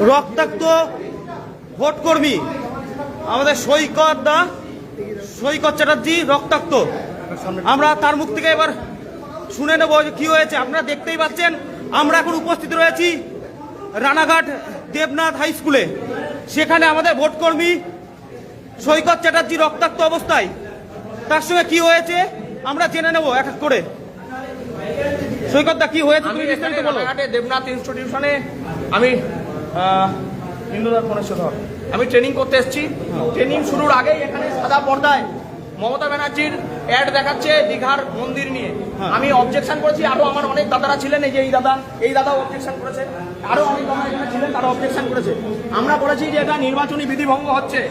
রক্তাক্ত ভোটকর্মী আমাদের সৈকত চ্যাটার্জি রক্তাক্ত। আমরা তার মুখ থেকে এবার শুনে নেব যে কি হয়েছে। আপনারা দেখতেই পাচ্ছেন আমরা এখন উপস্থিত রয়েছি রানাঘাট দেবনাথ হাই স্কুলে। সেখানে আমাদের ভোটকর্মী সৈকত চ্যাটার্জি রক্তাক্ত অবস্থায়। তার সঙ্গে কি হয়েছে আমরা জেনে নেব এক এক করে। সৈকতদা কি হয়েছে তুমি বিস্তারিত বলো। রানাঘাটে দেবনাথ ইনস্টিটিউশনে আমি আমি ট্রেনিং করতে এসেছি। ট্রেনিং শুরুর আগেই এখানে সাদা পর্দায় মমতা ব্যানার্জির অ্যাড দেখাচ্ছে দীঘার মন্দির নিয়ে। আমি অবজেকশন করেছি, আরো আমার অনেক দাদারা ছিলেন, এই যে এই দাদাও অবজেকশন করেছে, আরো অনেক দাদা এখানে ছিলেন তারা অবজেকশন করেছে। আমরা বলেছি যে এটা নির্বাচনী বিধিভঙ্গ হচ্ছে।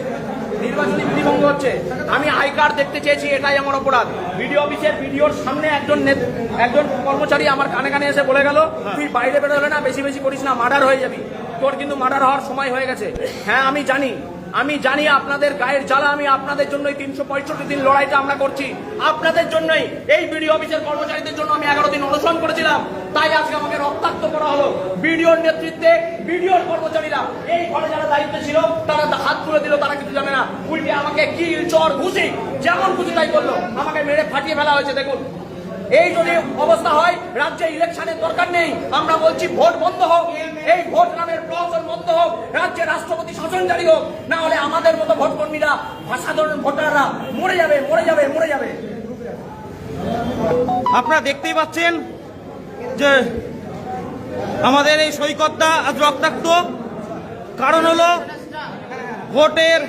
আমি আই কার্ড দেখতে চেয়েছি, এটাই আমার অপরাধ। বিডিও অফিসের বিডিওর সামনে একজন কর্মচারী আমার কানে কানে এসে বলে গেল, তুই বাইরে বেরোলে না, বেশি বেশি করিস না, মার্ডার হয়ে যাবি। তোর কিন্তু মার্ডার হওয়ার সময় হয়ে গেছে। হ্যাঁ আমি জানি আপনাদের গায়ের জ্বালা। আমি আপনাদের জন্যই 365 দিন লড়াইটা আমরা করছি, আপনাদের জন্যই। এই বিডিও অফিসের কর্মচারীদের জন্য আমি 11 দিন অনশন করেছিলাম, তাই আজকে আমাকে রক্তাক্ত করা হলো। বিডিওর নেতৃত্বে বিডিওর কর্মচারীরা এই ঘরে যারা দায়িত্বে ছিল তারা হাত তুলে দিল, তারা কিছু জানে না। উল্টে আমাকে কিল চর ঘুষি যেমন খুশি তাই করলো, আমাকে মেরে ফাটিয়ে ফেলা হয়েছে। দেখুন, এই যদি অবস্থা হয় রাজ্যে ইলেকশনের দরকার নেই। আমরা বলছি ভোট বন্ধ হোক, এই ভোট নামের প্রহসন বন্ধ হোক, রাজ্যে রাষ্ট্রপতি শাসন জারি হোক, না হলে আমাদের মতো ভোটকর্মীরা, সাধারণ ভোটাররা মরে যাবে। আপনারা দেখতেই পাচ্ছেন যে আমাদের এই সৈকতদা আজ রক্তাক্ত। কারণ হলো ভোটের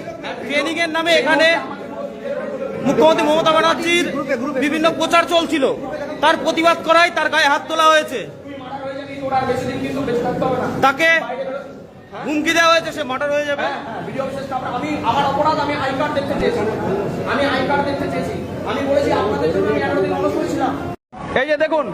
ট্রেনিং এর নামে এখানে মুখ্যমন্ত্রী মমতা ব্যানার্জির বিভিন্ন প্রচার চলছিল, তার প্রতিবাদ করায় তার গায়ে হাত তোলা হয়েছে, তাকে হুমকি দেওয়া হয়েছে, সে মার্ডার হয়ে যাবে। আমার অপরাধ, আমি আই কার্ড দেখতে চেয়েছি, আমি বলেছি আপনাদের জন্য আমি 11 দিন অনশন করেছিলাম। এই যে দেখুন,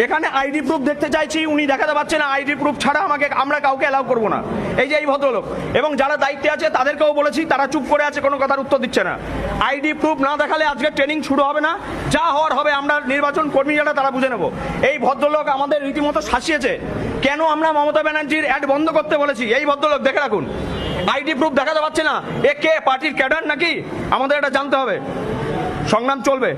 এখানে আইডি প্রুফ দেখতে চাইছি, উনি দেখাতে পারছেন না। আইডি প্রুফ ছাড়া আমরা কাউকে অ্যালাউ করবো না। এই যে এই ভদ্রলোক এবং যারা দায়িত্বে আছে তাদেরকেও বলেছি, তারা চুপ করে আছে, কোনো কথার উত্তর দিচ্ছে না। আইডি প্রুফ না দেখালে আজকে ট্রেনিং শুরু হবে না, যা হওয়ার হবে আমরা নির্বাচন কর্মী যারা তারা বুঝে নেব। এই ভদ্রলোক আমাদের রীতিমতো শাসিয়েছে। কেন আমরা মমতা ব্যানার্জির অ্যাড বন্ধ করতে বলেছি, এই ভদ্রলোক দেখে রাখুন, আইডি প্রুফ দেখাতে পারছে না। এ কে পার্টির ক্যাডার নাকি? আমাদের এটা জানতে হবে। সংগ্রাম চলবে।